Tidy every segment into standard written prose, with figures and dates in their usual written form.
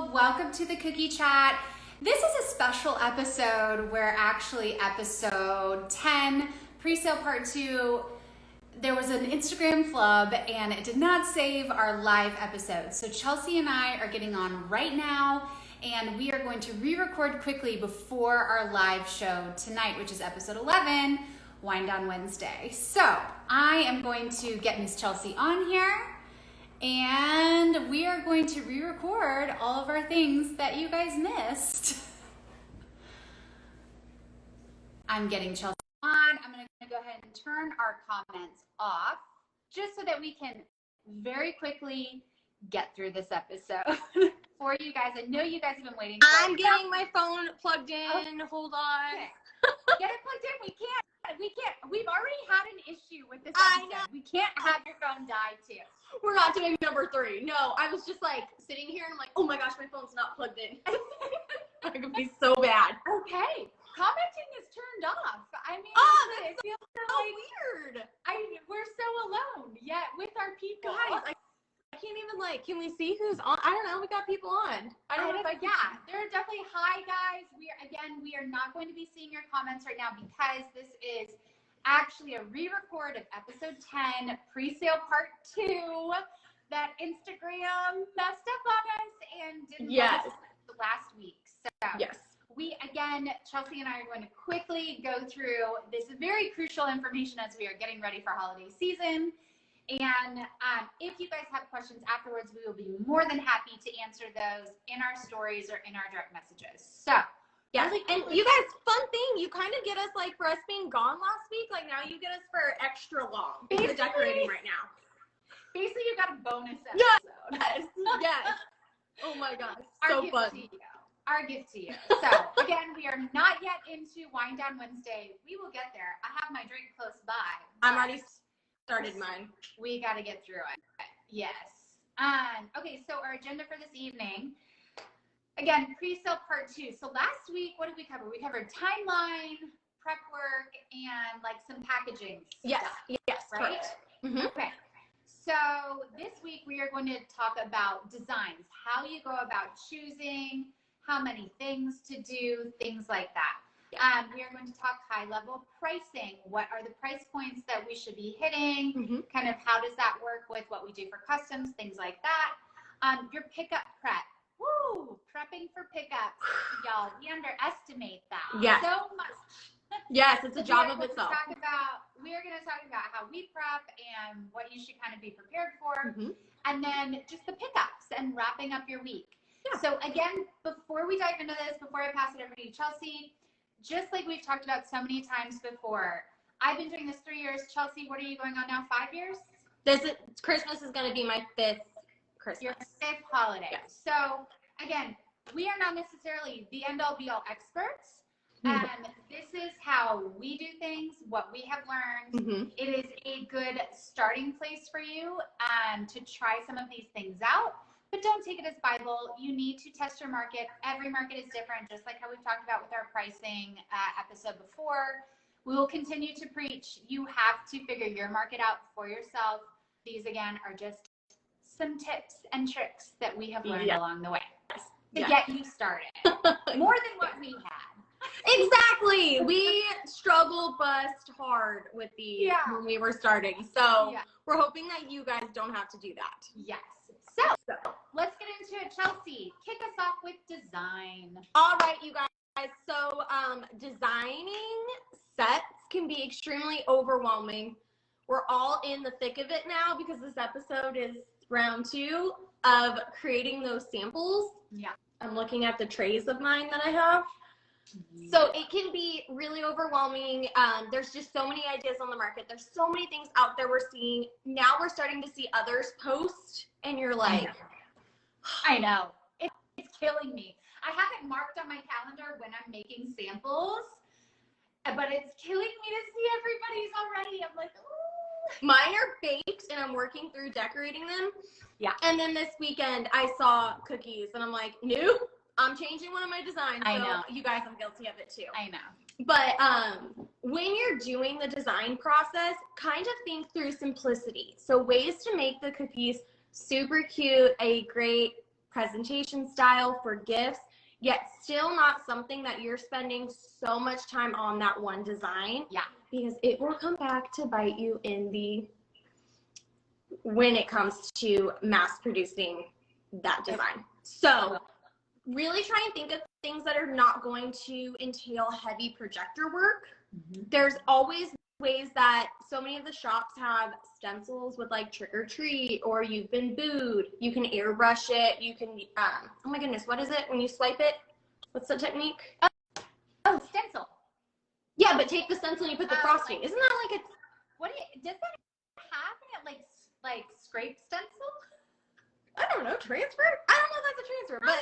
Welcome to the Cookie Chat. This is a special episode where actually episode 10, pre-sale part 2, there was an Instagram flub and it did not save our live episode. So Chelsea and I are getting on right now and we are going to re-record quickly before our live show tonight, which is episode 11, Wind Down Wednesday. So I am going to get Miss Chelsea on here. And we are going to re-record all of our things that you guys missed. I'm getting Chelsea on. I'm going to go ahead and turn our comments off just so that we can very quickly get through this episode for you guys. I know you guys have been waiting for I'm getting my phone plugged in. Oh. Hold on. Okay. Get it plugged in. We can't. We've already had an issue with this episode. I know. We can't have your phone die too. We're not doing number 3. No, I was just like sitting here and I'm like, oh my gosh, my phone's not plugged in. That could be so bad. Okay. Commenting is turned off. I mean, it feels so like weird. We're so alone yet with our people. Guys, I can't even can we see who's on? I don't know. We got people on. I don't know if I can. Yeah, there are definitely, hi guys. We are not going to be seeing your comments right now because this is actually a re-record of episode 10, pre-sale part 2, that Instagram messed up on us and didn't let us last week. So Chelsea and I are going to quickly go through this very crucial information as we are getting ready for holiday season. And if you guys have questions afterwards, we will be more than happy to answer those in our stories or in our direct messages. So, yeah, and you guys, fun thing, you kind of get us for us being gone last week. Now you get us for extra long. We're decorating right now. Basically, you got a bonus episode. Yes. Oh my gosh, so fun. Our gift to you. So again, we are not yet into Wind Down Wednesday. We will get there. I have my drink close by. I'm already started mine. We got to get through it. Yes. Okay, so our agenda for this evening, again, pre-sale part 2. So last week, what did we cover? We covered timeline, prep work, and some packaging stuff. Yes, right? Mm-hmm. Okay. So this week we are going to talk about designs, how you go about choosing, how many things to do, things like that. We are going to talk high-level pricing. What are the price points that we should be hitting? Mm-hmm. Kind of how does that work with what we do for customs, things like that. Your pickup prep. Woo! Prepping for pickups. Y'all, we underestimate that so much. Yes, it's a job of itself. We are going to talk about how we prep and what you should kind of be prepared for. Mm-hmm. And then just the pickups and wrapping up your week. Yeah. So again, before we dive into this, before I pass it over to you, Chelsea, just like we've talked about so many times before, I've been doing this 3 years. Chelsea, what are you going on now? 5 years? Christmas is going to be my 5th Christmas. Your 5th holiday. Yes. So again, we are not necessarily the end-all be-all experts. And this is how we do things, what we have learned. Mm-hmm. It is a good starting place for you to try some of these things out. But don't take it as Bible. You need to test your market. Every market is different, just like how we've talked about with our pricing episode before. We will continue to preach. You have to figure your market out for yourself. These, again, are just some tips and tricks that we have learned along the way to get you started. More than what we had. Exactly. We struggle bust hard with these when we were starting. So we're hoping that you guys don't have to do that. Yes. So let's get into it. Chelsea, kick us off with design. All right, you guys. So designing sets can be extremely overwhelming. We're all in the thick of it now because this episode is round 2 of creating those samples. Yeah. I'm looking at the trays of mine that I have. So it can be really overwhelming. There's just so many ideas on the market. There's so many things out there we're seeing. Now we're starting to see others post, and you're like, I know. It's killing me. I have it marked on my calendar when I'm making samples, but it's killing me to see everybody's already. I'm like, ooh. Mine are baked, and I'm working through decorating them. Yeah. And then this weekend, I saw cookies, and I'm like, nope. I'm changing one of my designs. I know. You guys, I'm guilty of it too. I know. But when you're doing the design process, kind of think through simplicity. So ways to make the cookies super cute, a great presentation style for gifts, yet still not something that you're spending so much time on that one design. Yeah. Because it will come back to bite you when it comes to mass producing that design. So really try and think of things that are not going to entail heavy projector work. There's always ways that so many of the shops have stencils with like trick or treat or you've been booed. You can airbrush it. You can, oh my goodness, what is it when you swipe it? What's the technique? Oh, stencil. Yeah, but take the stencil and you put the frosting. Isn't that like a... Does that happen at like scrape stencil? I don't know, transfer? I don't know if that's a transfer, but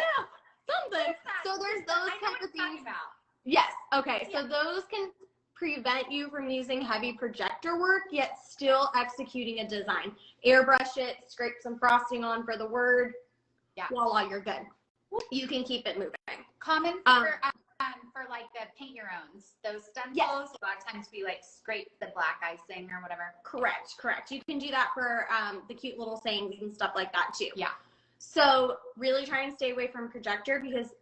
something. So there's those kinds of things. Yes, okay, so those can prevent you from using heavy projector work, yet still executing a design. Airbrush it, scrape some frosting on for the word. Yeah. Voila, you're good. You can keep it moving. Common for like the paint your owns, those stencils. Yes. A lot of times we like scrape the black icing or whatever. Correct. You can do that for the cute little sayings and stuff like that too. Yeah. So really try and stay away from projector because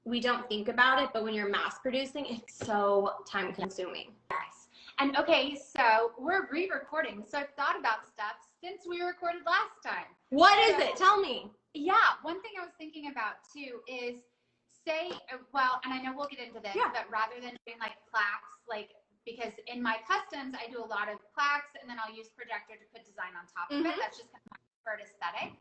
we don't think about it, but when you're mass producing, it's so time consuming. Yes. And okay, so we're re-recording. So I've thought about stuff since we recorded last time. What is it? Tell me. Yeah. One thing I was thinking about too is and I know we'll get into this, but rather than doing like plaques, because in my customs, I do a lot of plaques and then I'll use projector to put design on top of it. That's just kind of my preferred aesthetic.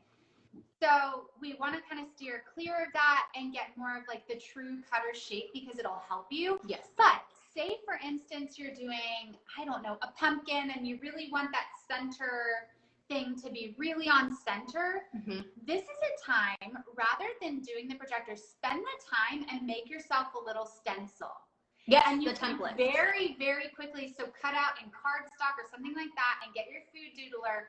So we want to kind of steer clear of that and get more of like the true cutter shape because it'll help you. Yes. But say for instance, you're doing, I don't know, a pumpkin and you really want that center thing to be really on center. This is a time, rather than doing the projector, spend the time and make yourself a little stencil. Yes, and you the template. Very, very quickly, so cut out in cardstock or something like that and get your food doodler.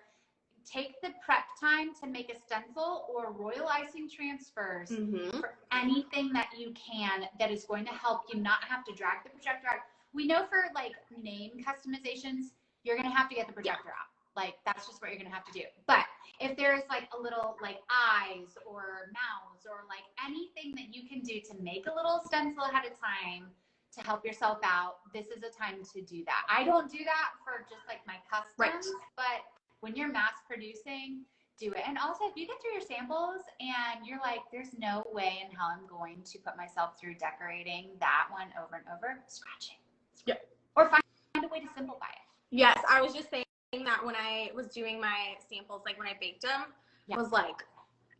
Take the prep time to make a stencil or royal icing transfers for anything that you can that is going to help you not have to drag the projector out. We know for like name customizations, you're going to have to get the projector out. Like that's just what you're going to have to do. But if there's like a little like eyes or mouths or like anything that you can do to make a little stencil ahead of time to help yourself out, this is a time to do that. I don't do that for just like my customs, but when you're mass producing, do it. And also if you get through your samples and you're like, there's no way in hell I'm going to put myself through decorating that one over and over, scratch it. Yeah. Or find a way to simplify it. Yes, I was just saying that when I was doing my samples, like when I baked them, I was like,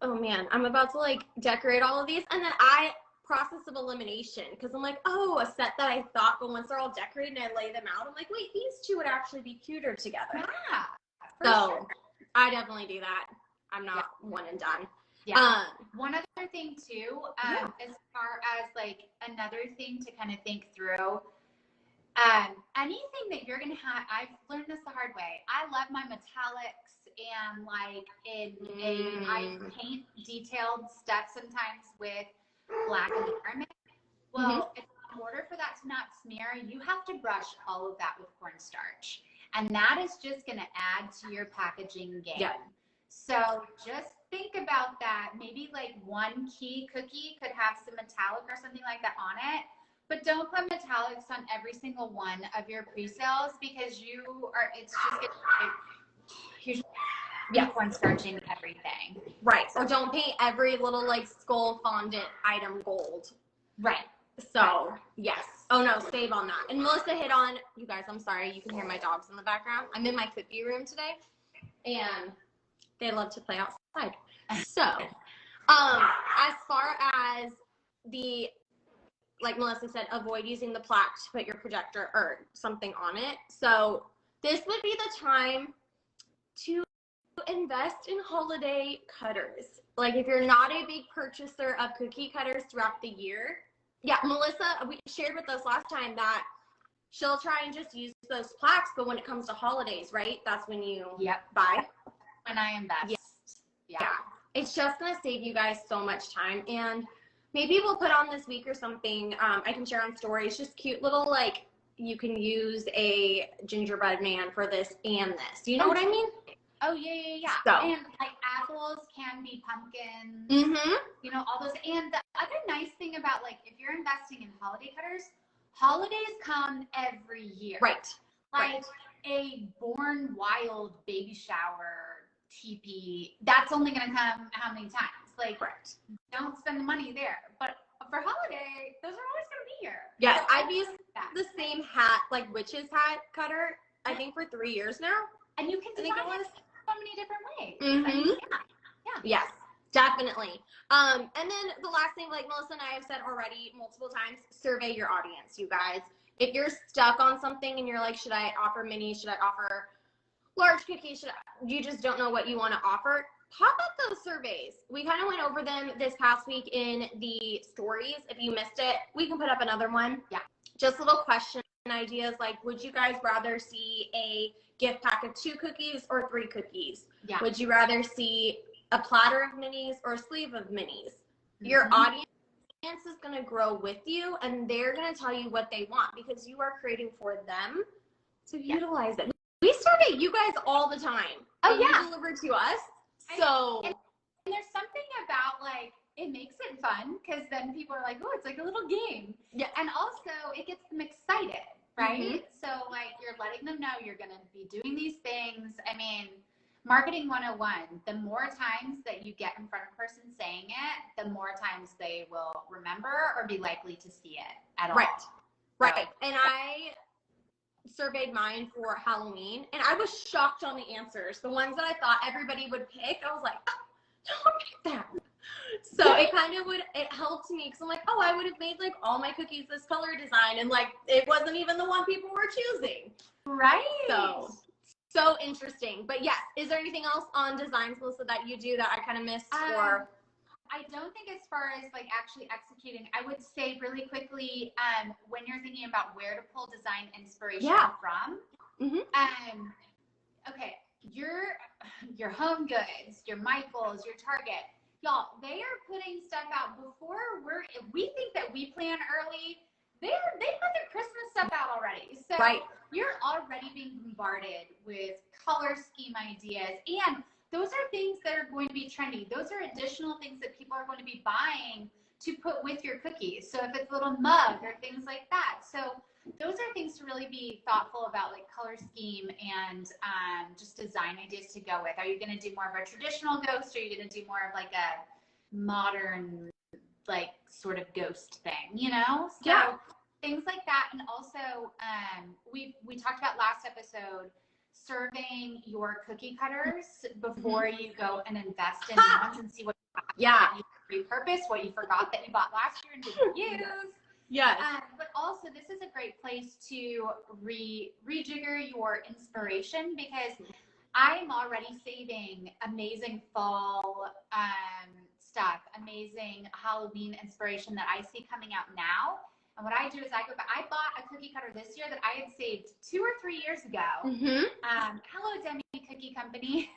oh man, I'm about to like decorate all of these. And then process of elimination, because I'm like, oh, a set that I thought, but once they're all decorated and I lay them out, I'm like, wait, these two would actually be cuter together. Yeah. So I definitely do that. I'm not one and done. Yeah. One other thing too, as far as like another thing to kind of think through, anything that you're going to have, I've learned this the hard way. I love my metallics and like I paint detailed stuff sometimes with black environment. Well, in order for that to not smear, you have to brush all of that with cornstarch. And that is just going to add to your packaging game. Yeah. So just think about that. Maybe like one key cookie could have some metallic or something like that on it. But don't put metallics on every single one of your pre-sales because it's just cornstarching everything. Right. Or don't paint every little like skull fondant item gold. Right. So, yes. Oh, no, save on that. And Melissa hit on, you guys, I'm sorry, you can hear my dogs in the background. I'm in my cookie room today, and they love to play outside. So, as far as the, like Melissa said, avoid using the plaque to put your projector or something on it. So, this would be the time to invest in holiday cutters. Like, if you're not a big purchaser of cookie cutters throughout the year, yeah, Melissa, we shared with us last time that she'll try and just use those plaques, but when it comes to holidays, right? That's when you buy. When I invest. Yeah. It's just going to save you guys so much time. And maybe we'll put on this week or something. I can share on stories, just cute little, like, you can use a gingerbread man for this and this. You know what I mean? Oh, yeah. So, and like apples can be pumpkins. Mm-hmm. You know, all those. And the other nice thing about, like, if you're investing in holiday cutters, holidays come every year. Right. Like a Born Wild baby shower teepee, that's only going to come how many times? Like, Correct. don't spend the money there. But for holiday, those are always going to be here. Yes, So I've used the same hat, like witch's hat cutter, I think for 3 years now. And you can design it so many different ways. Mm-hmm. I mean, yeah. Yes, definitely. And then the last thing, like Melissa and I have said already multiple times, survey your audience, you guys. If you're stuck on something and you're like, should I offer mini? Should I offer large cookies? You just don't know what you want to offer? Pop up those surveys. We kind of went over them this past week in the stories. If you missed it, we can put up another one. Yeah. Just little question ideas like, would you guys rather see a gift pack of 2 cookies or 3 cookies? Yeah. Would you rather see a platter of minis or a sleeve of minis? Your audience is going to grow with you, and they're going to tell you what they want because you are creating for them. So utilize it. We survey you guys all the time. Oh, yeah. You deliver to us. So and there's something about, like, it makes it fun because then people are like, oh, it's like a little game. Yeah. And also it gets them excited, right? Mm-hmm. So, like, you're letting them know you're going to be doing these things. I mean, marketing 101, the more times that you get in front of a person saying it, the more times they will remember or be likely to see it at all. Right. And I surveyed mine for Halloween, and I was shocked on the answers. The ones that I thought everybody would pick, I was like, oh, don't pick that. So it kind of it helped me because I'm like, oh, I would have made like all my cookies this color design, and like it wasn't even the one people were choosing. Right. So interesting. But yes, is there anything else on designs, Melissa, that you do that I kind of missed? Or I don't think as far as like actually executing, I would say really quickly, when you're thinking about where to pull design inspiration from, okay, your Home Goods, your Michaels, your Target, y'all, they are putting stuff out before we think that we plan early. They put their Christmas stuff out already. So you're already being bombarded with color scheme ideas, and those are things that are going to be trendy. Those are additional things that people are going to be buying to put with your cookies. So if it's a little mug or things like that. So those are things to really be thoughtful about, like color scheme and just design ideas to go with. Are you going to do more of a traditional ghost, or are you going to do more of like a modern, like sort of ghost thing, you know? So things like that. And also we talked about last episode, serving your cookie cutters before you go and invest in new ones and see what you repurpose, what you forgot that you bought last year and didn't use. Yes. But also, this is a great place to rejigger your inspiration, because I'm already saving amazing fall stuff, amazing Halloween inspiration that I see coming out now. And what I do is I go back. I bought a cookie cutter this year that I had saved 2 or 3 years ago. Hello, Demi Cookie Company.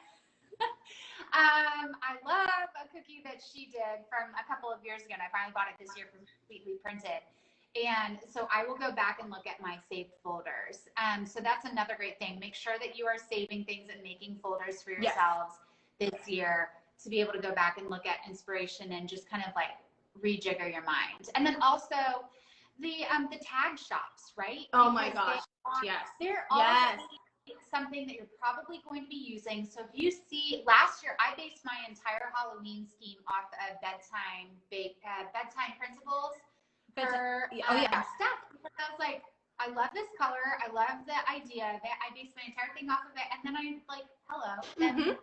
I love a cookie that she did from a couple of years ago, and I finally bought it this year from Completely Printed. And so I will go back and look at my saved folders. So that's another great thing. Make sure that you are saving things and making folders for yourselves this year to be able to go back and look at inspiration and just kind of like rejigger your mind. And then also the tag shops, right? Oh my gosh. They're already something that you're probably going to be using. So if you see, last year I based my entire Halloween scheme off of bedtime principles for stuff. Because I was like, I love this color. I love the idea of it. I based my entire thing off of it, and then I'm like, hello, and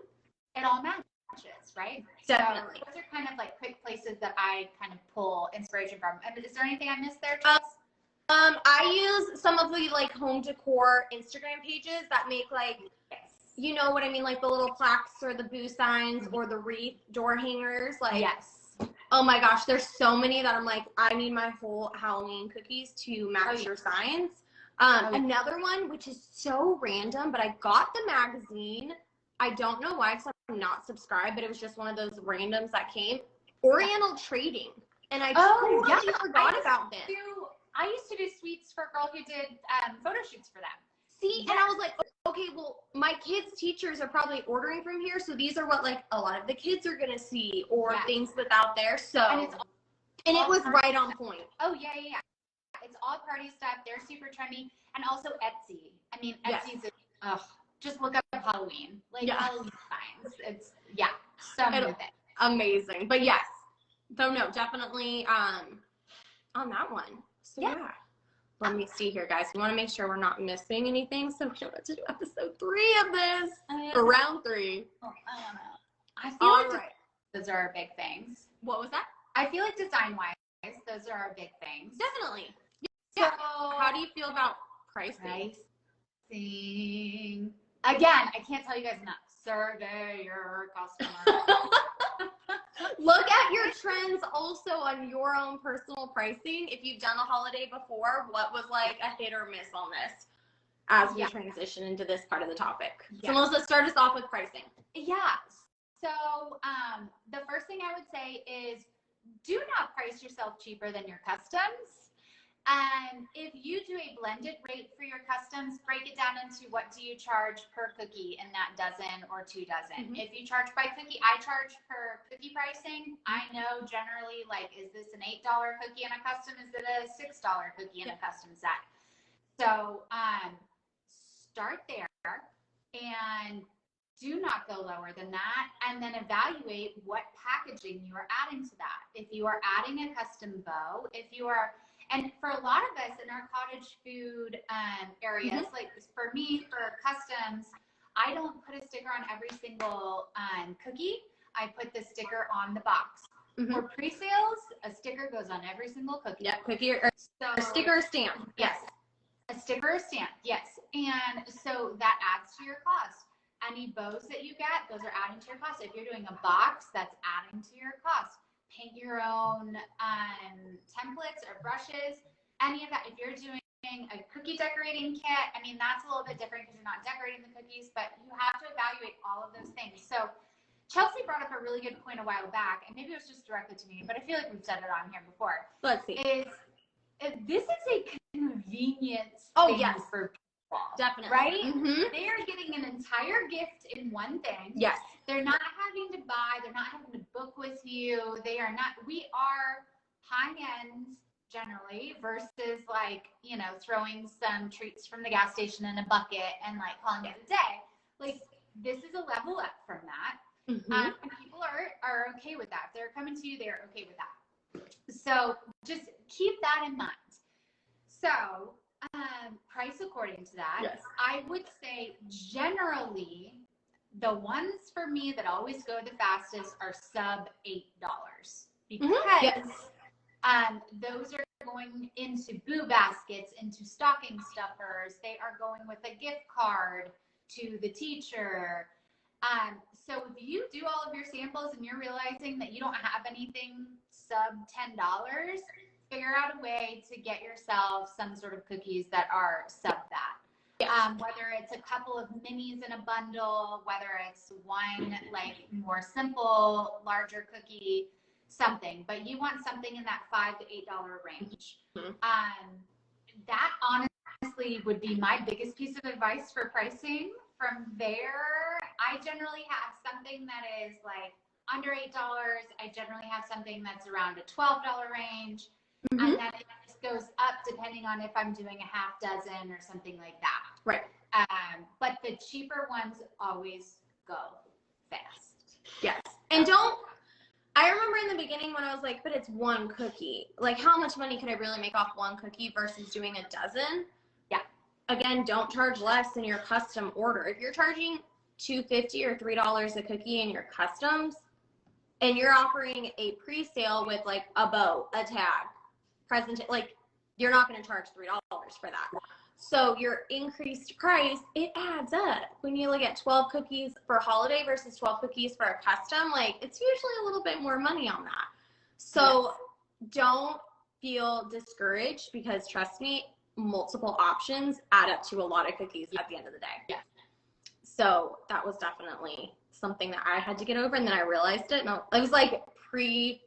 it all matches, right? Definitely. So those are kind of like quick places that I kind of pull inspiration from. Is there anything I missed there, Trace? I use some of the like home decor Instagram pages that make like, you know what I mean, like the little plaques or the boo signs or the wreath door hangers. Like, oh my gosh, there's so many that I'm like, I need my whole Halloween cookies to match your signs. Another one, which is so random, but I got the magazine. I don't know why, because I'm not subscribed, but it was just one of those randoms that came. Oriental Trading. And I totally forgot about this. I used to do sweets for a girl who did photo shoots for them. See, and I was like, okay, okay, well, my kids' teachers are probably ordering from here, so these are what, like, a lot of the kids are going to see, or things without there. So, and it was right on point. Oh, yeah. It's all party stuff. They're super trendy. And also Etsy. I mean, Etsy's, just look up Halloween. Like, Halloween finds. It's, so many things. Amazing. But yes. So, no, definitely on that one. So, yeah. Let me see here, guys. We want to make sure we're not missing anything. So, we don't have to do episode 3 of this. Or round 3. Oh, I don't know. I feel like those are our big things. What was that? I feel like design-wise, those are our big things. Definitely. So, how do you feel about pricing? Again, I can't tell you guys enough. Survey your customer. Look at your trends also on your own personal pricing. If you've done a holiday before, what was like a hit or miss on this as we transition into this part of the topic? So Melissa, start us off with pricing. Yeah. So the first thing I would say is do not price yourself cheaper than your customs. If you do a blended rate for your customs, break it down into what do you charge per cookie in that dozen or 2 dozen. If you charge by cookie, I charge per cookie pricing. I know generally, like, is this an $8 cookie in a custom? Is it a $6 cookie in a custom set? So start there and do not go lower than that, and then evaluate what packaging you are adding to that. If you are adding a custom bow, and for a lot of us in our cottage food areas, like for me, for customs, I don't put a sticker on every single cookie. I put the sticker on the box. For pre-sales, a sticker goes on every single cookie. Yeah, cookie or a sticker or stamp. Yes, a sticker or stamp, yes. And so that adds to your cost. Any bows that you get, those are adding to your cost. If you're doing a box, that's adding to your cost. Paint your own templates or brushes, any of that. If you're doing a cookie decorating kit, I mean, that's a little bit different because you're not decorating the cookies, but you have to evaluate all of those things. So Chelsea brought up a really good point a while back, and maybe it was just directly to me, but I feel like we've said it on here before. Let's see. This is a convenience for people. Definitely. Right? They are getting an entire gift in one thing. Yes. They're not having to buy. They're not having to book with you. We are high end generally versus like, throwing some treats from the gas station in a bucket and like calling it a day. Like, this is a level up from that. And people are okay with that. If they're coming to you, they're okay with that. So just keep that in mind. So price according to that. Yes. I would say generally the ones for me that always go the fastest are sub $8 because those are going into boo baskets, into stocking stuffers. They are going with a gift card to the teacher. So if you do all of your samples and you're realizing that you don't have anything sub $10, figure out a way to get yourself some sort of cookies that are sub that. Whether it's a couple of minis in a bundle, whether it's one like more simple, larger cookie, something. But you want something in that $5 to $8 range. That honestly would be my biggest piece of advice for pricing. From there, I generally have something that is like under $8. I generally have something that's around a $12 range. And then it just goes up depending on if I'm doing a half dozen or something like that. Right. But the cheaper ones always go fast. Yes. And I remember in the beginning when I was like, but it's one cookie. Like, how much money could I really make off one cookie versus doing a dozen? Yeah. Again, don't charge less than your custom order. If you're charging $2.50 or $3 a cookie in your customs, and you're offering a pre-sale with like a bow, a tag, like, you're not going to charge $3 for that. So your increased price, it adds up. When you look at 12 cookies for a holiday versus 12 cookies for a custom, like, it's usually a little bit more money on that. So don't feel discouraged, because trust me, multiple options add up to a lot of cookies at the end of the day. Yeah. So that was definitely something that I had to get over, and then I realized it. And it was like pre-sale.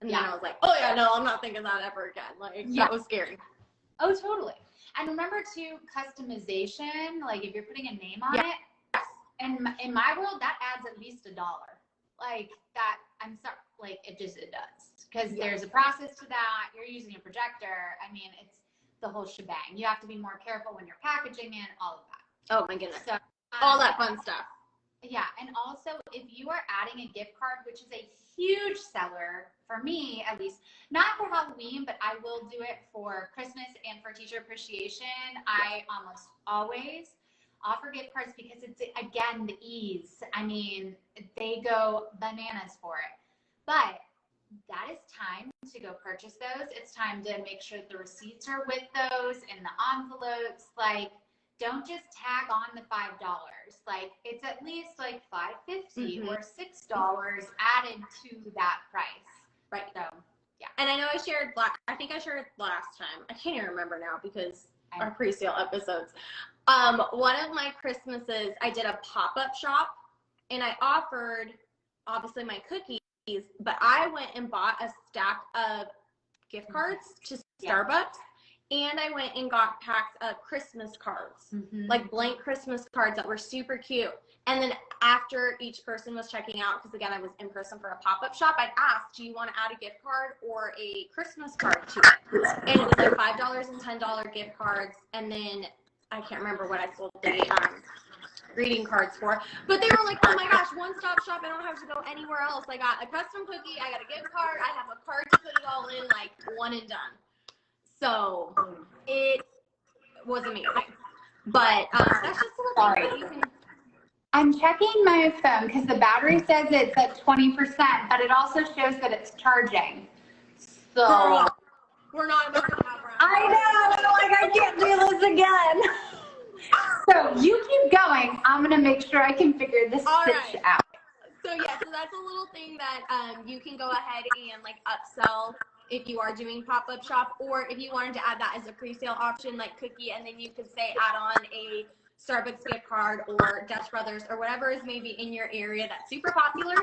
And then I was like, oh yeah, no, I'm not thinking that ever again. Like, that was scary. Oh, totally. And remember too, customization, like if you're putting a name on Yeah. it, and in my world, that adds at least $1. Like that, I'm sorry, like it does. Because there's a process to that. You're using a projector. I mean, it's the whole shebang. You have to be more careful when you're packaging it, all of that. Oh my goodness. So, all that fun stuff. Yeah, and also if you are adding a gift card, which is a huge seller for me, at least, not for Halloween, but I will do it for Christmas and for teacher appreciation. I almost always offer gift cards because it's, again, the ease. I mean, they go bananas for it. But that is time to go purchase those. It's time to make sure the receipts are with those and the envelopes. Like, don't just tag on the $5. Like, it's at least like $5.50 or $6 added to that price. Right. So, yeah. And I know I shared, I think I shared last time. I can't even remember now because our pre-sale episodes. One of my Christmases, I did a pop-up shop and I offered, obviously, my cookies, but I went and bought a stack of gift cards to Starbucks. And I went and got packs of Christmas cards, like blank Christmas cards that were super cute. And then after each person was checking out, because again, I was in person for a pop-up shop, I'd ask, do you want to add a gift card or a Christmas card to it? And it was like $5 and $10 gift cards. And then I can't remember what I sold the greeting cards for. But they were like, oh my gosh, one-stop shop. I don't have to go anywhere else. I got a custom cookie. I got a gift card. I have a card to put it all in, like one and done. So it was amazing, but that's just a little thing that you can. I'm checking my phone because the battery says it's at 20%, but it also shows that it's charging. So Girl, we're not about to have round. I know, like I can't do this again. So you keep going. I'm gonna make sure I can figure this stitch out. So yeah, so that's a little thing that you can go ahead and like upsell if you are doing pop-up shop, or if you wanted to add that as a pre-sale option, like cookie, and then you could say add on a Starbucks gift card or Dutch Brothers or whatever is maybe in your area that's super popular.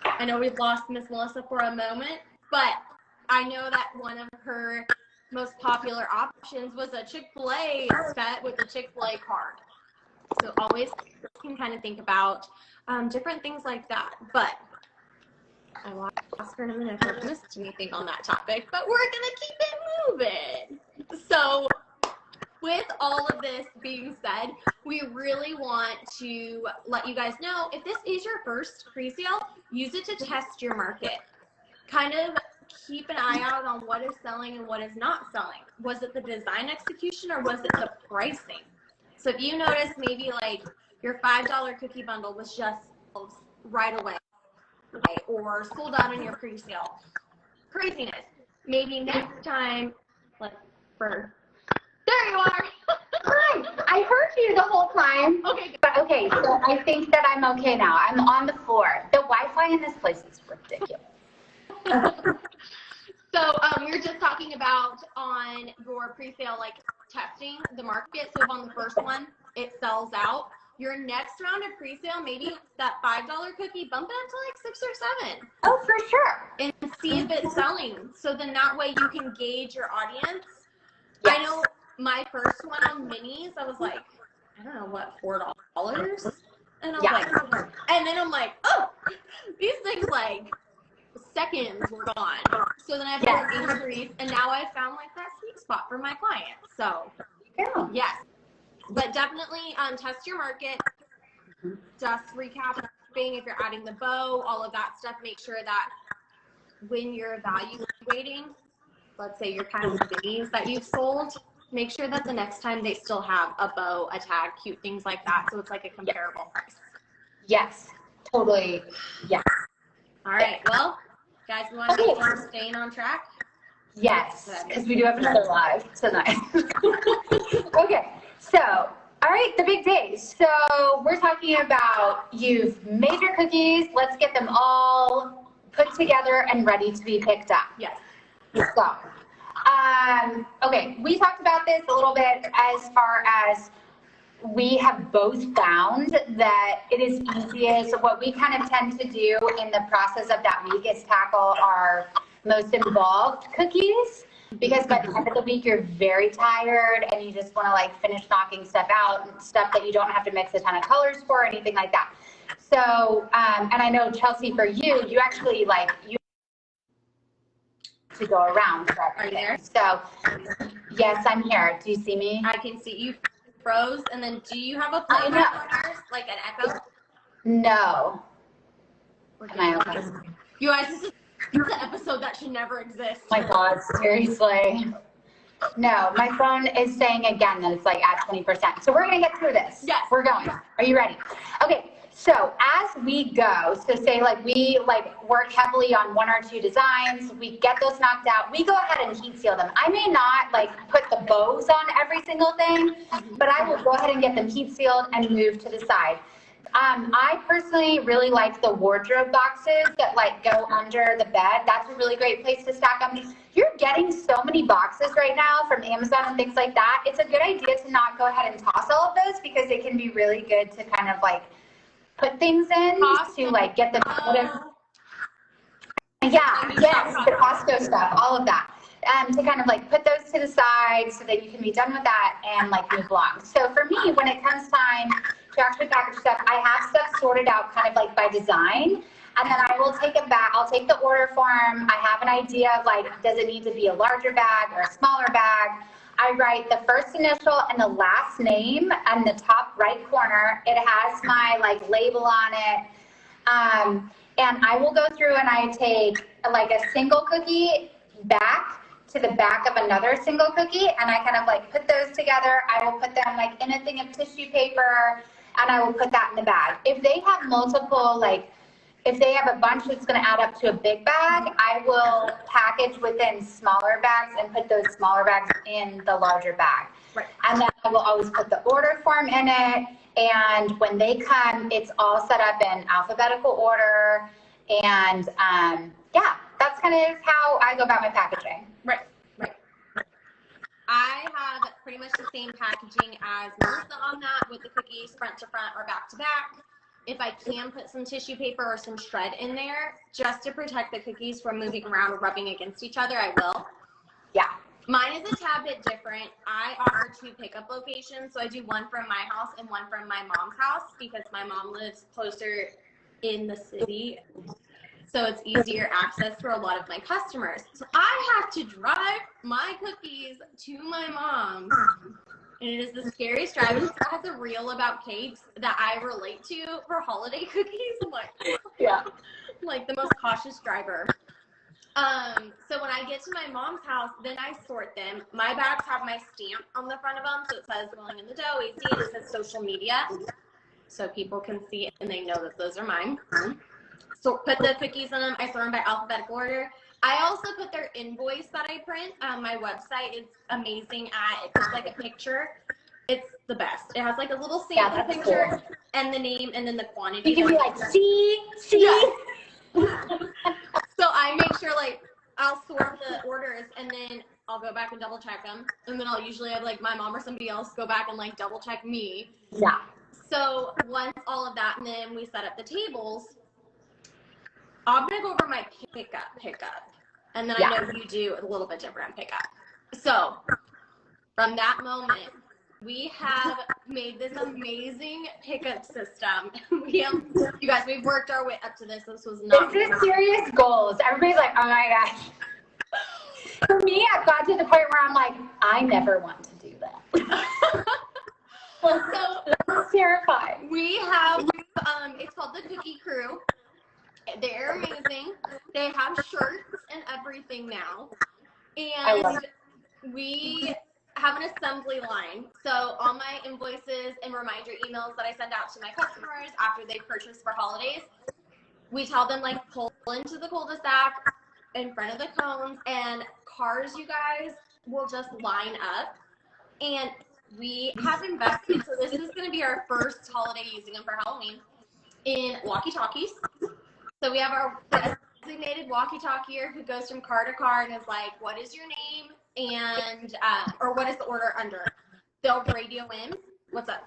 I know we've lost Miss Melissa for a moment, but I know that one of her most popular options was a Chick-fil-A set with a Chick-fil-A card. So always can kind of think about different things like that. But I will ask her in a minute if I've missed anything on that topic, but we're going to keep it moving. So with all of this being said, we really want to let you guys know, if this is your first pre-sale, use it to test your market. Kind of keep an eye out on what is selling and what is not selling. Was it the design execution or was it the pricing? So if you notice maybe like your $5 cookie bundle was just right away, or sold out in your pre-sale. Craziness. Maybe next time, like there you are. Hi, I heard you the whole time. Okay, but okay, so I think that I'm okay now. I'm on the floor. The Wi-Fi in this place is ridiculous. So we were just talking about on your pre-sale, like testing the market. So if on the first one it sells out, your next round of pre-sale, maybe that $5 cookie, bump it up to like 6 or 7. Oh, for sure. And see if it's selling. So then that way you can gauge your audience. Yes. I know my first one on minis, I was like, I don't know what, $4? And I'm like, and then I'm like, oh, these things like seconds were gone. So then I had to increase, and now I found like that sweet spot for my clients. So yes. But definitely test your market. Just recapping, if you're adding the bow, all of that stuff, make sure that when you're evaluating, let's say your kind of minis that you've sold, make sure that the next time they still have a bow, a tag, cute things like that. So it's like a comparable price. Yes, totally. Yeah. All right. Well, guys, we want to make sure we're staying on track. Yes, because we do have another live tonight. Okay. So, all right, the big day. So we're talking about you've made your cookies. Let's get them all put together and ready to be picked up. Yes. So, okay, we talked about this a little bit as far as we have both found that it is easiest. What we kind of tend to do in the process of that week is tackle our most involved cookies. because by the end of the week, you're very tired and you just want to like finish knocking stuff out and stuff that you don't have to mix a ton of colors for or anything like that. So, and I know Chelsea, for you, you actually like, you to go around. Are you there? So, yes, I'm here. Do you see me? I can see you froze. And then do you have a playback on yours? Like an echo? No. Am I okay? You guys, this is an episode that should never exist. Oh my God, seriously. No, my phone is saying again that it's like at 20%. So we're going to get through this. Yes. We're going. Are you ready? Okay. So as we go, so say like we like work heavily on 1 or 2 designs, we get those knocked out, we go ahead and heat seal them. I may not like put the bows on every single thing, but I will go ahead and get them heat sealed and move to the side. I personally really like the wardrobe boxes that like go under the bed. That's a really great place to stack them. You're getting so many boxes right now from Amazon and things like that. It's a good idea to not go ahead and toss all of those because they can be really good to kind of like put things in to like get them out of. Yeah, yes, the Costco stuff, all of that. To kind of like put those to the side so that you can be done with that and like move along. So for me, when it comes time to actually package stuff, I have stuff sorted out kind of like by design. And then I will take it back. I'll take the order form. I have an idea of like, does it need to be a larger bag or a smaller bag? I write the first initial and the last name in the top right corner. It has my like label on it. And I will go through and I take like a single cookie back to the back of another single cookie, and I kind of like put those together. I will put them like in a thing of tissue paper, and I will put that in the bag. If they have multiple, like if they have a bunch that's going to add up to a big bag, I will package within smaller bags and put those smaller bags in the larger bag. Right. And then I will always put the order form in it, and when they come, it's all set up in alphabetical order, and yeah, that's kind of how I go about my packaging. Right. I have pretty much the same packaging as Melissa on that, with the cookies front to front or back to back. If I can put some tissue paper or some shred in there just to protect the cookies from moving around or rubbing against each other, I will. Yeah. Mine is a tad bit different. I offer 2 pickup locations, so I do one from my house and one from my mom's house because my mom lives closer in the city. So it's easier access for a lot of my customers. So I have to drive my cookies to my mom's. And it is the scariest drive. It has a reel about cakes that I relate to for holiday cookies. I'm like, Yeah. like the most cautious driver. So when I get to my mom's house, then I sort them. My bags have my stamp on the front of them. So it says Rolling in the Dough, AC, and it says social media. So people can see it and they know that those are mine. So put the cookies in them. I throw them by alphabetical order. I also put their invoice that I print. My website is amazing at, it puts like a picture. It's the best. It has like a little sample picture cool. And the name and then the quantity. You can be like, see? Yeah. So I make sure like I'll sort the orders and then I'll go back and double check them. And then I'll usually have like my mom or somebody else go back and like double check me. Yeah. So once all of that, and then we set up the tables, I'm going to go over my pickup. And then I know you do a little bit different pickup. So from that moment, we have made this amazing pickup system. You guys, we've worked our way up to this. This was not. This is serious goals. Everybody's like, oh my gosh. For me, I've got to the point where I'm like, I never want to do that. So it's terrifying. We have, it's called the Cookie Crew. They're amazing. They have shirts and everything now. And we have an assembly line. So all my invoices and reminder emails that I send out to my customers after they purchase for holidays, we tell them like pull into the cul-de-sac in front of the cones, and cars, you guys, will just line up. And we have invested, so this is going to be our first holiday using them for Halloween, in walkie-talkies. So we have our designated walkie-talkier who goes from car to car and is like, what is your name? And, or what is the order under? They'll radio in. What's up?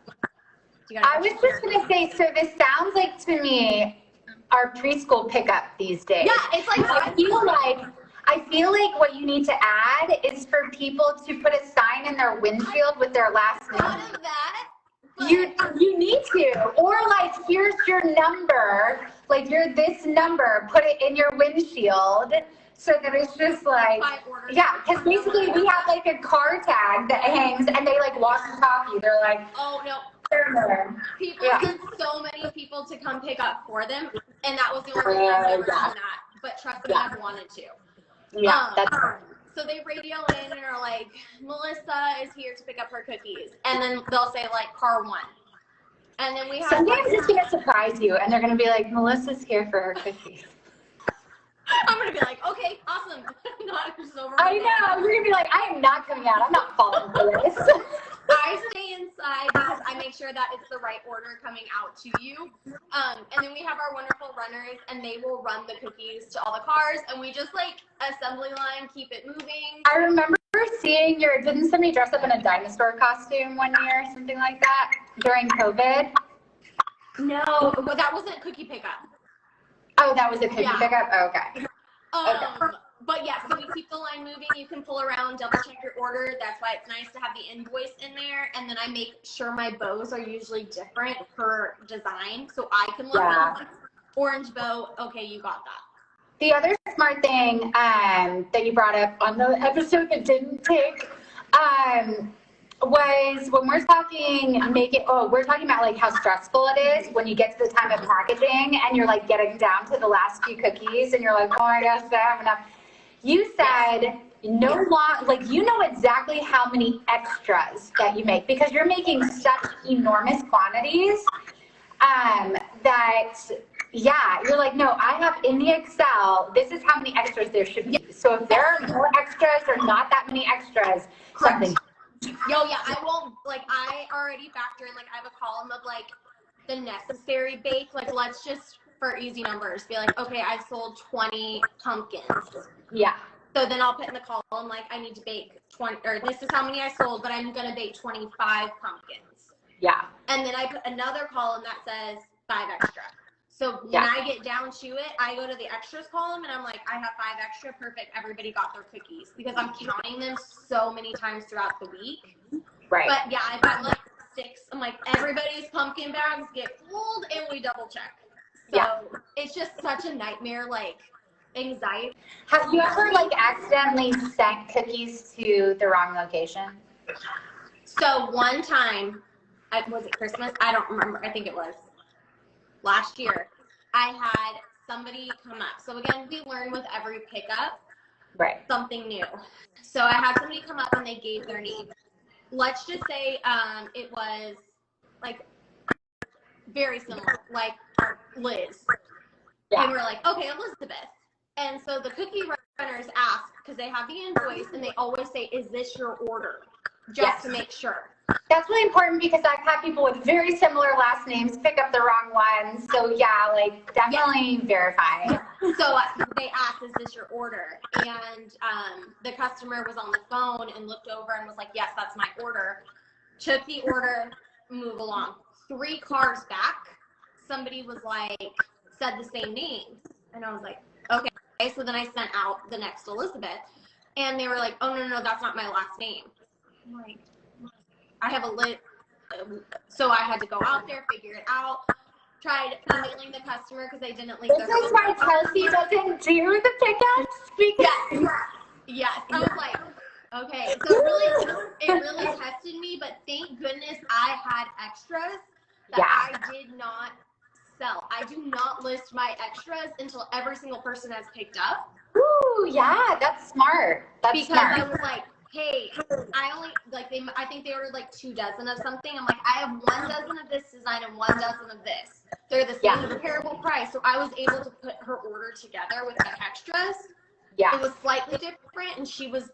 I was just going to say, so this sounds like to me our preschool pickup these days. Yeah, it's like, I feel like what you need to add is for people to put a sign in their windshield with their last name. Thought of that. But You need to, or like, here's your number, like you're this number, put it in your windshield so that it's just like, yeah, because basically we have like a car tag that hangs and they like walk and talk you. They're like, oh no. People sent so many people to come pick up for them, and that was the only reason I've ever done that. But trust me, I've wanted to. Yeah, that's so they radio in and are like, Melissa is here to pick up her cookies. And then they'll say, like, car 1. And then we have... Sometimes it's going to surprise you, and they're going to be like, Melissa's here for her cookies. I'm going to be like, okay, awesome. Not just over. I know. You're going to be like, I am not coming out. I'm not falling for this. I stay inside because I make sure that it's the right order coming out to you. And then we have our wonderful runners, and they will run the cookies to all the cars, and we just like assembly line, keep it moving. I remember seeing didn't somebody dress up in a dinosaur costume one year, something like that, during COVID? No, but that wasn't cookie pickup. Oh, that was a cookie pickup? Oh, okay. Okay. But yeah, so we keep the line moving. You can pull around, double check your order. That's why it's nice to have the invoice in there. And then I make sure my bows are usually different per design. So I can look at orange bow. Okay, you got that. The other smart thing that you brought up on the episode that didn't take was when we're talking we're talking about like how stressful it is when you get to the time of packaging and you're like getting down to the last few cookies and you're like, oh my gosh, I have enough. You said you know exactly how many extras that you make because you're making such enormous quantities that you're like, no, I have in the Excel, this is how many extras there should be. So if there are more extras or not that many extras, something. I won't, like, I already factor in, like, I have a column of, like, the necessary bake. Like, let's just, for easy numbers, be like, okay, I've sold 20 pumpkins. Yeah. So then I'll put in the column, like, I need to bake 20, or this is how many I sold, but I'm going to bake 25 pumpkins. Yeah. And then I put another column that says 5 extra. So when I get down to it, I go to the extras column and I'm like, I have 5 extra, perfect. Everybody got their cookies because I'm counting them so many times throughout the week. Right. But yeah, I've got like 6. I'm like, everybody's pumpkin bags get pulled and we double check. So it's just such a nightmare, like anxiety. Have you ever like accidentally sent cookies to the wrong location? So one time, was it Christmas? I don't remember. I think it was. Last year, I had somebody come up. So again, we learn with every pickup something new. So I had somebody come up and they gave their name. Let's just say it was like very similar, like Liz. And we're like, okay, Elizabeth. And so the cookie runners ask, because they have the invoice, and they always say, is this your order? Just to make sure. That's really important because I've had people with very similar last names pick up the wrong ones. So like definitely verify. So they asked, is this your order? And the customer was on the phone and looked over and was like, yes, that's my order. Took the order, move along. 3 cars back, somebody was like, said the same name. And I was like, okay. So then I sent out the next Elizabeth. And they were like, oh, no, that's not my last name. I'm like, I have a lit, so I had to go out there, figure it out. Tried emailing the customer because they didn't leave their phone. This is why Chelsea doesn't do the pickups because yes. I was like, okay. So it really tested me, but thank goodness I had extras that I did not sell. I do not list my extras until every single person has picked up. Ooh, yeah, that's smart. That's smart. I was like, hey, I only, like, I think they ordered like 2 dozen of something. I'm like, I have 1 dozen of this design and 1 dozen of this. They're the same comparable price. So I was able to put her order together with the extras. Yeah. It was slightly different and she was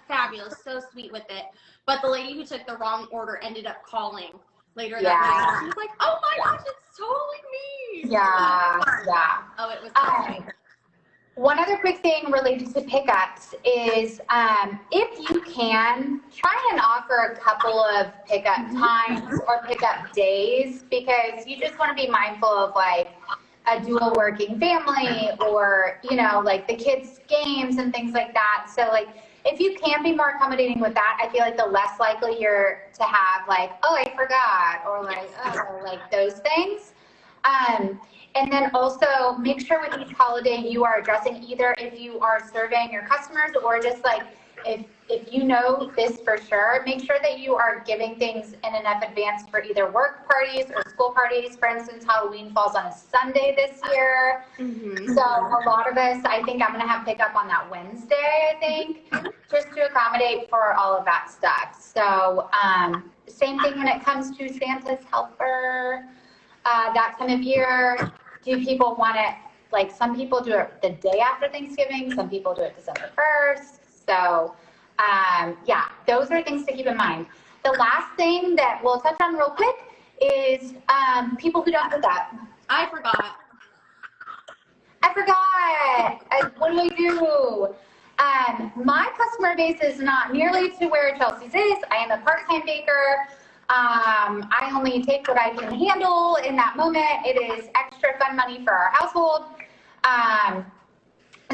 fabulous, so sweet with it. But the lady who took the wrong order ended up calling later that night. She was like, oh my gosh, it's totally me. Yeah. Oh, it was so sweet. One other quick thing related to pickups is if you can, try and offer a couple of pickup times or pickup days because you just want to be mindful of like a dual working family or, you know, like the kids' games and things like that. So like, if you can be more accommodating with that, I feel like the less likely you're to have like, oh, I forgot, or like, oh, like those things. And then also make sure with each holiday you are addressing either if you are surveying your customers or just like if you know this for sure, make sure that you are giving things in enough advance for either work parties or school parties. For instance, Halloween falls on a Sunday this year. So a lot of us, I think I'm going to have pickup on that Wednesday, I think, just to accommodate for all of that stuff. So same thing when it comes to Santa's helper. That time of year, do people want it, like some people do it the day after Thanksgiving, some people do it December 1st. So yeah, those are things to keep in mind. The last thing that we'll touch on real quick is people who don't do that. I forgot. What do I do? My customer base is not nearly to where Chelsea's is. I am a part-time baker. I only take what I can handle in that moment. It is extra fun money for our household.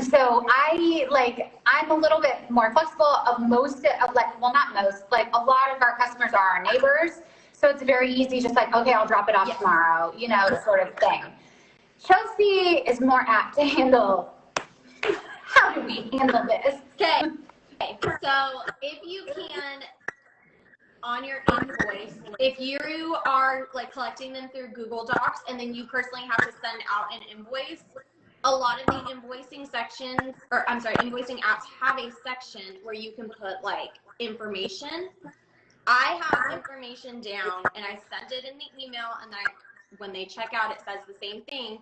So I'm a little bit more flexible of most of not most, like a lot of our customers are our neighbors. So it's very easy, just like, okay, I'll drop it off tomorrow, you know, sort of thing. Chelsea is more apt to handle, how do we handle this? Okay, so if you can, on your invoice, if you are like collecting them through Google Docs and then you personally have to send out an invoice, a lot of the invoicing sections, invoicing apps have a section where you can put like information. I have information down and I sent it in the email, and when they check out, it says the same thing,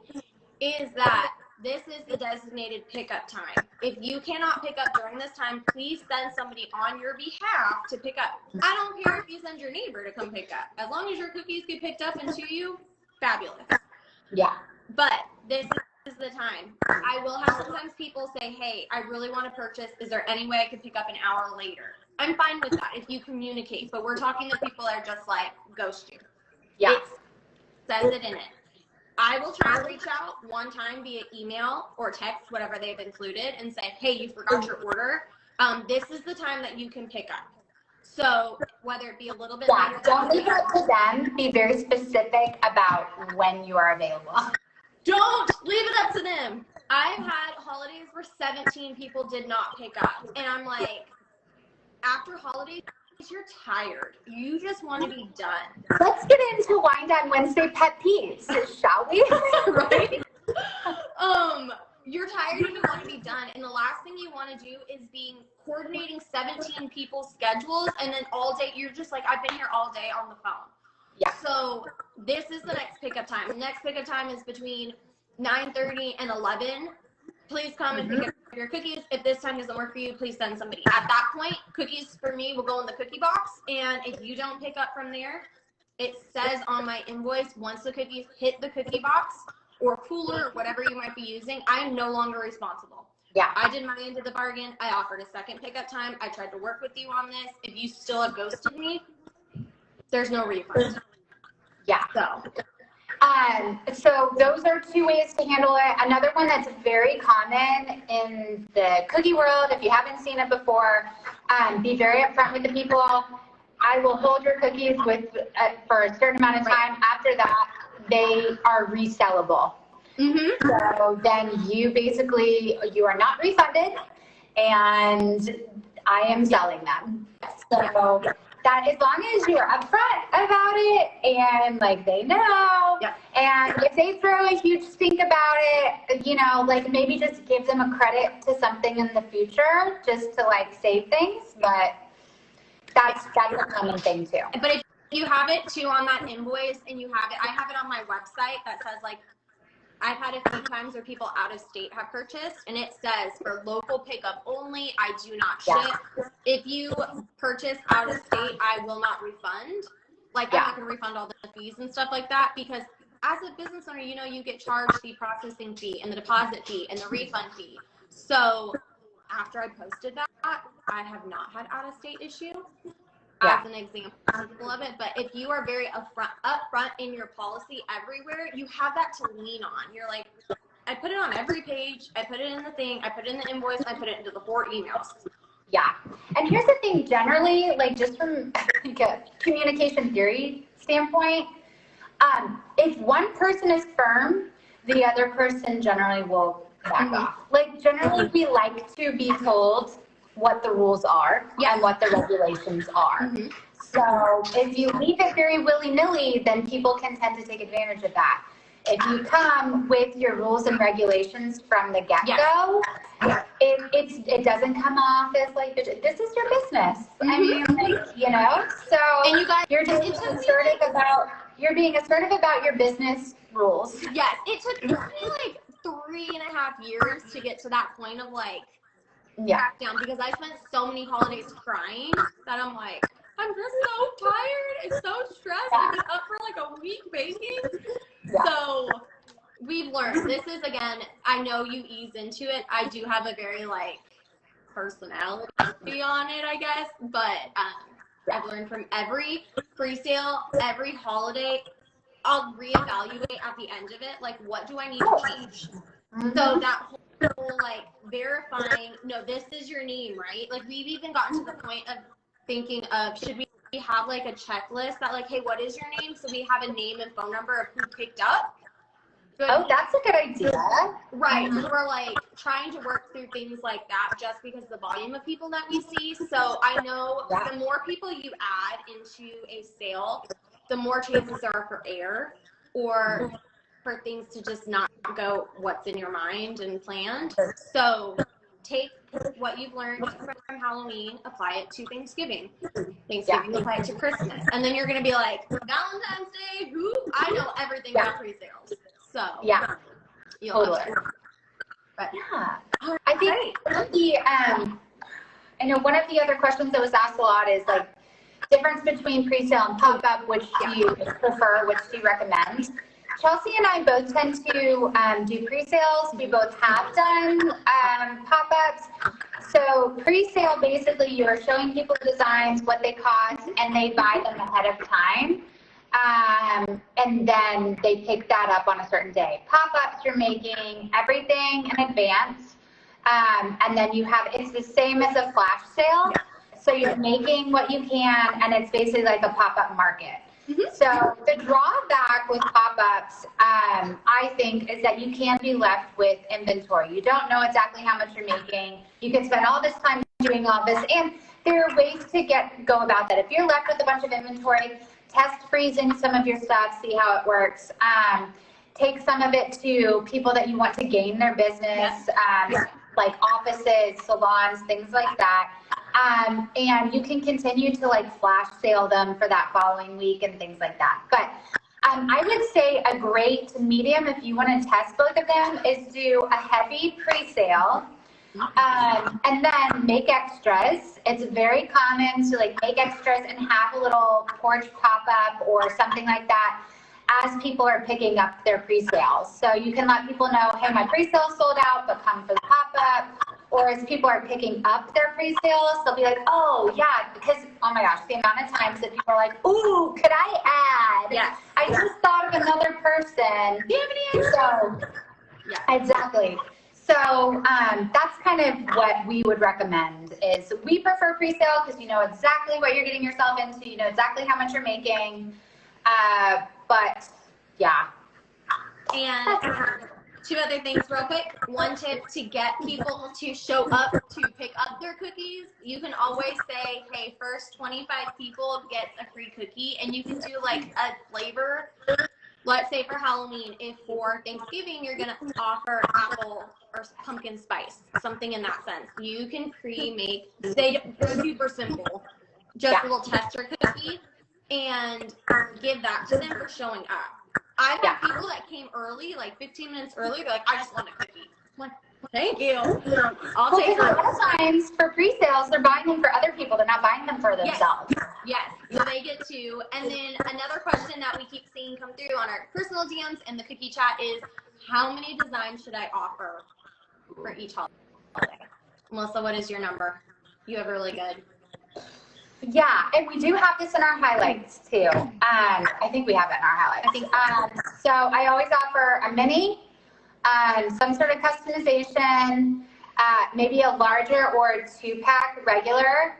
is that this is the designated pickup time. If you cannot pick up during this time, please send somebody on your behalf to pick up. I don't care if you send your neighbor to come pick up. As long as your cookies get picked up and to you, fabulous. Yeah. But this is the time. I will have sometimes people say, hey, I really want to purchase. Is there any way I could pick up an hour later? I'm fine with that if you communicate. But we're talking to people that are just like, ghost you. Yeah. It says it in it. I will try to reach out one time via email or text, whatever they've included, and say, hey, you forgot your order. This is the time that you can pick up. So whether it be a little bit later. Don't leave it up to them. Be very specific about when you are available. Don't leave it up to them. I've had holidays where 17 people did not pick up. And I'm like, after holidays, you're tired. You just want to be done. Let's get into Wine Down Wednesday pet peeves, shall we? Right? You're tired and you want to be done. And the last thing you want to do is coordinating 17 people's schedules. And then all day, you're just like, I've been here all day on the phone. Yeah. So this is the next pickup time. The next pickup time is between 9:30 and 11. Please come and pick up your cookies. If this time doesn't work for you, please send somebody. At that point, cookies for me will go in the cookie box. And if you don't pick up from there, it says on my invoice, once the cookies hit the cookie box or cooler or whatever you might be using, I am no longer responsible. Yeah. I did my end of the bargain. I offered a second pickup time. I tried to work with you on this. If you still have ghosted me, there's no refund. Yeah. So those are two ways to handle it. Another one that's very common in the cookie world, if you haven't seen it before, be very upfront with the people. I will hold your cookies for a certain amount of time. After that, they are resellable. Mm-hmm. So then you are not refunded, and I am selling them. So that as long as you're upfront about it and like they know, and if they throw a huge stink about it, you know, like maybe just give them a credit to something in the future just to like save things. But that's a common thing too. But if you have it too on that invoice and you have it, I have it on my website that says like, I've had a few times where people out of state have purchased, and it says for local pickup only, I do not ship. If you purchase out of state, I will not refund. Like I'm not going to refund all the fees and stuff like that, because as a business owner, you know, you get charged the processing fee and the deposit fee and the refund fee. So after I posted that, I have not had out of state issue. as an example of it. But if you are very upfront in your policy everywhere, you have that to lean on. You're like, I put it on every page, I put it in the thing, I put it in the invoice, I put it into the 4 emails. Yeah. And here's the thing, generally, like just from like a communication theory standpoint, if one person is firm, the other person generally will back off. Like generally we like to be told what the rules are and what the regulations are. So if you leave it very willy-nilly, then people can tend to take advantage of that. If you come with your rules and regulations from the get-go, it doesn't come off as like, this is your business. I mean, like, you know, so And you guys, you're just being assertive about your business rules. Yes, it took me like 3.5 years to get to that point of like back down, because I spent so many holidays crying that I'm like, I'm just so tired and so stressed. I've been up for like a week baking. So we've learned, this is, again, I know you ease into it. I do have a very like personality on it, I guess, but I've learned from every pre-sale, every holiday, I'll reevaluate at the end of it, like, what do I need to change? So that whole like verifying, no, this is your name, right? Like, we've even gotten to the point of thinking of, should we have like a checklist that like, hey, what is your name? So we have a name and phone number of who picked up. Oh, that's a good idea. Right. So we're like trying to work through things like that just because of the volume of people that we see. So I know the more people you add into a sale, the more chances are for error or for things to just not go what's in your mind and planned. So take what you've learned from Halloween, apply it to Thanksgiving. Apply it to Christmas. And then you're going to be like, Valentine's Day, who? I know everything about pre-sales. So totally. But I think I know one of the other questions that was asked a lot is like difference between pre-sale and pop-up, which do you prefer, which do you recommend? Chelsea and I both tend to do pre-sales. We both have done pop-ups. So pre-sale, basically you are showing people designs, what they cost, and they buy them ahead of time. And then they pick that up on a certain day. Pop-ups, you're making everything in advance. And then you have, it's the same as a flash sale. So you're making what you can, and it's basically like a pop-up market. So the drawback with pop-ups, I think, is that you can be left with inventory. You don't know exactly how much you're making. You can spend all this time doing all this, and there are ways to go about that. If you're left with a bunch of inventory, test freezing some of your stuff, see how it works. Take some of it to people that you want to gain their business, like offices, salons, things like that. And you can continue to like flash sale them for that following week and things like that. But I would say a great medium, if you want to test both of them, is do a heavy pre-sale and then make extras. It's very common to like make extras and have a little porch pop-up or something like that as people are picking up their pre-sales. So you can let people know, hey, my pre-sale sold out, but come for the pop-up. Or as people are picking up their pre-sales, they'll be like, oh, yeah, because, oh my gosh, the amount of times that people are like, ooh, could I add? Yes. I just thought of another person. Do you have any extra? So, exactly. So that's kind of what we would recommend is we prefer pre-sale because you know exactly what you're getting yourself into. You know exactly how much you're making. But, yeah. And two other things real quick. One tip to get people to show up to pick up their cookies. You can always say, hey, first 25 people gets a free cookie. And you can do like a flavor. Let's say for Halloween, if for Thanksgiving you're going to offer apple or pumpkin spice, something in that sense. You can pre-make, they're super simple, just a little tester cookie, and give that to them for showing up. I've had people that came early, like 15 minutes early, they're like, I just want a cookie. I'm like, thank you. I'll take it. A lot of times for pre-sales, they're buying them for other people. They're not buying them for themselves. Yes. So they get to. And then another question that we keep seeing come through on our personal DMs and the cookie chat is, how many designs should I offer for each holiday? Melissa, what is your number? You have really good. Yeah, and we do have this in our highlights too. I think we have it in our highlights. I think so. So I always offer a mini, some sort of customization, maybe a larger or 2-pack regular,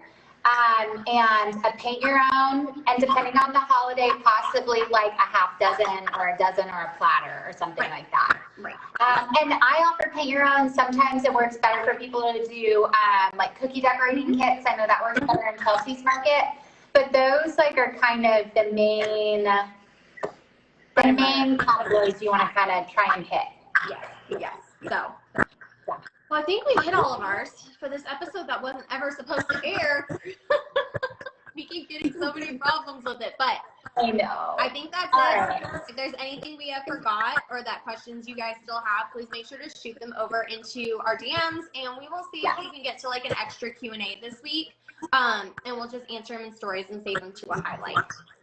and a paint your own, and depending on the holiday, possibly like a half dozen or a dozen or a platter or something like that. Right. And I offer paint your own. Sometimes it works better for people to do like cookie decorating kits. I know that works better in Chelsea's Market, but those like are kind of the main categories you want to kind of try and hit. Yes. So, well, I think we hit all of ours for this episode that wasn't ever supposed to air. We keep getting so many problems with it, but I know. I think that's All it. right. If there's anything we have forgot or that questions you guys still have, please make sure to shoot them over into our DMs, and we will see if we can get to like an extra Q&A this week. And we'll just answer them in stories and save them to a highlight.